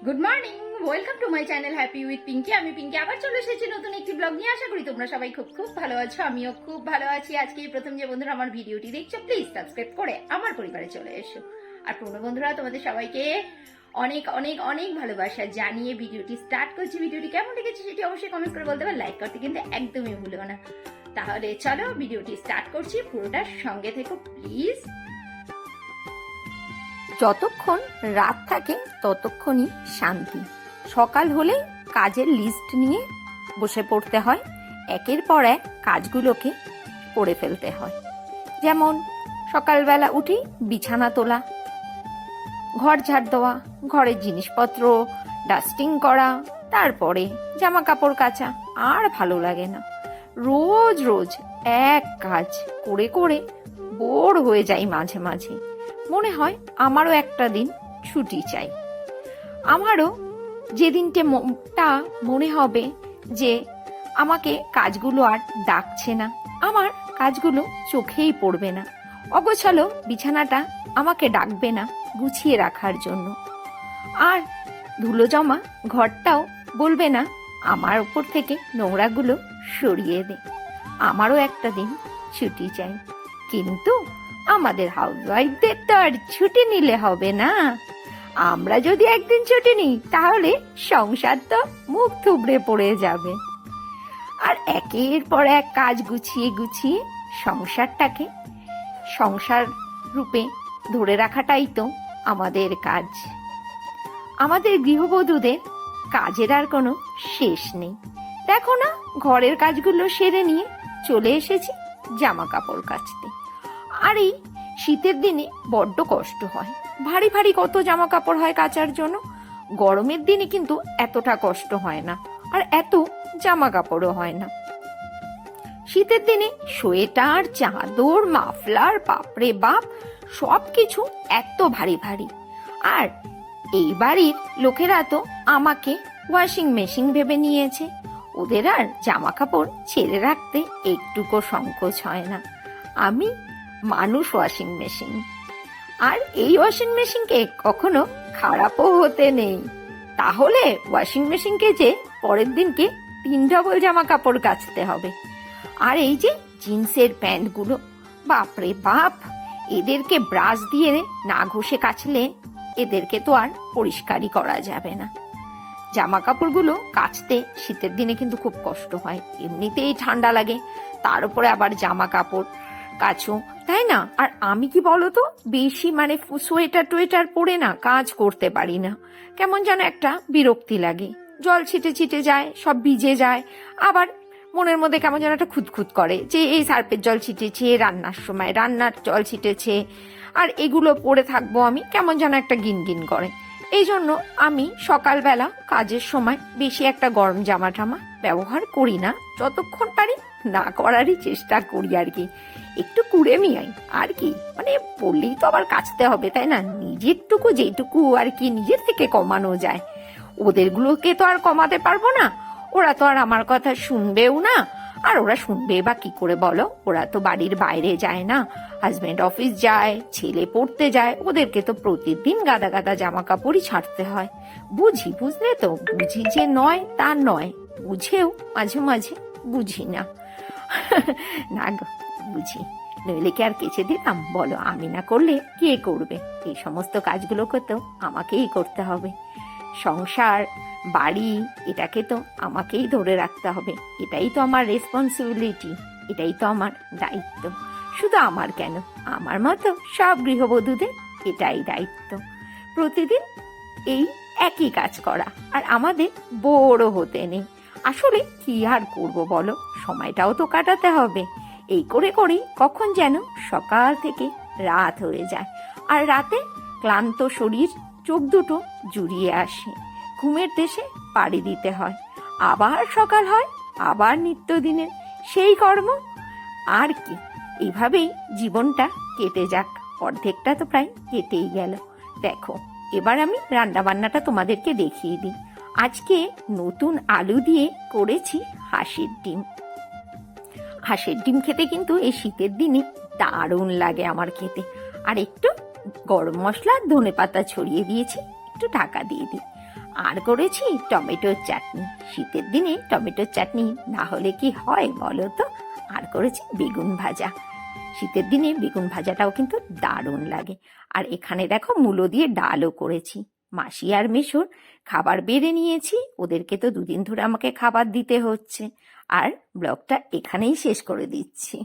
Good morning, welcome to my channel happy with Pinky. আমি পিঙ্কি আবার চলে এসেছি নতুন একটি ব্লগ নিয়ে। আশা করি তোমরা সবাই খুব খুব ভালো আছো, আমিও খুব ভালো আছি। আজকে প্রথম যে বন্ধুরা আমার ভিডিওটি দেখছো, প্লিজ সাবস্ক্রাইব করে আমার পরিবারে চলে এসো। আর পুরনো বন্ধুরা, তোমাদের সবাইকে অনেক অনেক অনেক ভালোবাসা জানিয়ে ভিডিওটি স্টার্ট করছি। ভিডিওটি কেমন লেগেছে সেটি অবশ্যই কমেন্ট করে বলতে পারো, লাইক করতে কিন্তু একদমই ভুলো না। তাহলে চলো ভিডিওটি স্টার্ট করছি, পুরোটা সঙ্গে থেকো প্লিজ। যতক্ষণ রাত থাকে ততক্ষণই শান্তি। সকাল হলে কাজের লিস্ট নিয়ে বসে পড়তে হয়, একের পর এক কাজগুলোকে করে ফেলতে হয়। যেমন সকালবেলা উঠি বিছানা তোলা, ঘর ঝাড় দেওয়া, ঘরের জিনিসপত্র ডাস্টিং করা, তারপরে জামা কাপড় কাচা। আর ভালো লাগে না, রোজ রোজ এক কাজ করে করে বোর হয়ে যাই। মাঝে মাঝে মনে হয় আমারও একটা দিন ছুটি চাই। আমারও যেদিনটা মনে হবে যে আমাকে কাজগুলো আর ডাকছে না, আমার কাজগুলো চোখেই পড়বে না, অগোছালো বিছানাটা আমাকে ডাকবে না গুছিয়ে রাখার জন্য, আর ধুলো জমা ঘরটাও বলবে না আমার উপর থেকে নোংরাগুলো সরিয়ে দে। আমারও একটা দিন ছুটি চাই। কিন্তু আমাদের হাউসওয়াইফদের তো আর ছুটি নিলে হবে না। আমরা যদি একদিন ছুটি নিই তাহলে সংসার তো মুখ থুবড়ে পড়ে যাবে। আর একের পর এক কাজ গুছিয়ে গুছিয়ে সংসারটাকে সংসার রূপে ধরে রাখাটাই তো আমাদের কাজ। আমাদের গৃহবধূদের কাজের আর কোনো শেষ নেই। দেখো না, ঘরের কাজগুলো সেরে নিয়ে চলে এসেছি জামা কাপড় কাচতে। আর এই শীতের দিনে বড্ড কষ্ট হয়, ভারী ভারী কত জামা কাপড় হয় কাচার জন্য। গরমের দিনে কিন্তু এতটা কষ্ট হয় না, আর এত জামা কাপড়ও হয় না। শীতের দিনে সোয়েটার, চাদর, মাফলার, বাপরে বাপ, সবকিছু এত ভারী ভারী। আর এই বাড়ির লোকেরা তো আমাকে ওয়াশিং মেশিন ভেবে নিয়েছে। ওদের আর জামা কাপড় ছেড়ে রাখতে একটুকু সংকোচ হয় না। আমি মানুষ ওয়াশিং মেশিন, আর এই ওয়াশিং মেশিনকে কখনো খারাপও হতে নেই। তাহলে ওয়াশিং মেশিনকে যে পরের দিনকে 3 ডবল জামা কাপড় কাচতে হবে। আর এই যে জিন্সের প্যান্টগুলো, বাপরে বাপ, এদেরকে ব্রাশ দিয়ে না ঘষে কাচলে এদেরকে তো আর পরিষ্কারই করা যাবে না। জামা কাপড়গুলো কাচতে শীতের দিনে কিন্তু খুব কষ্ট হয়, এমনিতেই ঠান্ডা লাগে, তার উপরে আবার জামা কাপড় কাচো, তাই না? আর আমি কি বলতো, বেশি সোয়েটার টোয়েটার পরে না কাজ করতে পারি না। কেমন যেন একটা বিরক্তি লাগে, জল ছিটে ছিটে যায়, সব ভিজে যায়। আবার মনের মধ্যে কেমন যেন একটা খুঁতখুত করে যে এই সার্ফের জল ছিটেছে, রান্নার সময় রান্নার জল ছিটেছে, আর এগুলো পরে থাকবো আমি, কেমন যেন একটা গিনগিন করে। এই জন্য আমি সকালবেলা কাজের সময় বেশি একটা গরম জামা টামা ব্যবহার করি না, যতক্ষণ পারি না করারই চেষ্টা করি আর কি। একটু কুড়েমি আই আর কি, পড়লেই তো আবার কাচতে হবে, তাই না? নিজেরটুকু যেটুকু আর কি নিজের থেকে কমানো যায়, ওদেরগুলোকে তো আর কমাতে পারবো না। ওরা তো আর আমার কথা শুনবেও না। আর ওরা শুনবে বা কি করে বলো, ওরা তো বাড়ির বাইরে যায় না, হাজবেন্ড অফিস যায়, ছেলে পড়তে যায়, ওদেরকে তো প্রতিদিন গাদা গাদা জামা কাপড়ই ছাড়তে হয়। বুঝি, বুঝলে তো, বুঝি যে নয় তা নয়, বুঝেও মাঝে মাঝে বুঝি না। না গো, বুঝি, নইলে কি আর কেচে দিতাম বলো? আমি না করলে কে করবে? এই সমস্ত কাজগুলোকে তো আমাকেই করতে হবে। সংসার, বাড়ি, এটাকে তো আমাকেই ধরে রাখতে হবে। এটাই তো আমার রেসপন্সিবিলিটি, এটাই তো আমার দায়িত্ব। শুধু আমার কেন, আমার মতো সব গৃহবধূদের এটাই দায়িত্ব, প্রতিদিন এই একই কাজ করা। আর আমাদের বড় হতে নেই। আসলে কি আর করবো বলো, সময়টাও তো কাটাতে হবে। এই করে করেই কখন যেন সকাল থেকে রাত হয়ে যায়, আর রাতে ক্লান্ত শরীর, চোখ দুটো জুড়িয়ে আসে, ঘুমের দেশে পাড়ি দিতে হয়। আবার সকাল হয়, আবার নিত্যদিনের সেই কর্ম। আর কি, এইভাবেই জীবনটা কেটে যাক। অর্ধেকটা তো প্রায় কেটেই গেল। দেখো, এবার আমি রান্না বান্নাটা তোমাদেরকে দেখিয়ে দিই। আজকে নতুন আলু দিয়ে করেছি হাঁসের ডিম। হাঁসের ডিম খেতে কিন্তু এই শীতের দিনে দারুণ লাগে আমার খেতে। আর একটু গরম মশলা, ধনেপাতা ছড়িয়ে দিয়েছি, একটু ঢাকা দিয়ে দিই। আর করেছি টমেটোর চাটনি। শীতের দিনে টমেটোর চাটনি না হলে কি হয় বলো তো। আর করেছি বেগুন ভাজা। শীতের দিনে বেগুন ভাজাটাও কিন্তু দারুণ লাগে। আর এখানে দেখো মূলো দিয়ে ডালও করেছি। মাসি আর মেশোর খাবার বেড়ে নিয়েছি, ওদেরকে তো দুদিন ধরে আমাকে খাবার দিতে হচ্ছে। আর ব্লগটা এখানেই শেষ করে দিচ্ছি।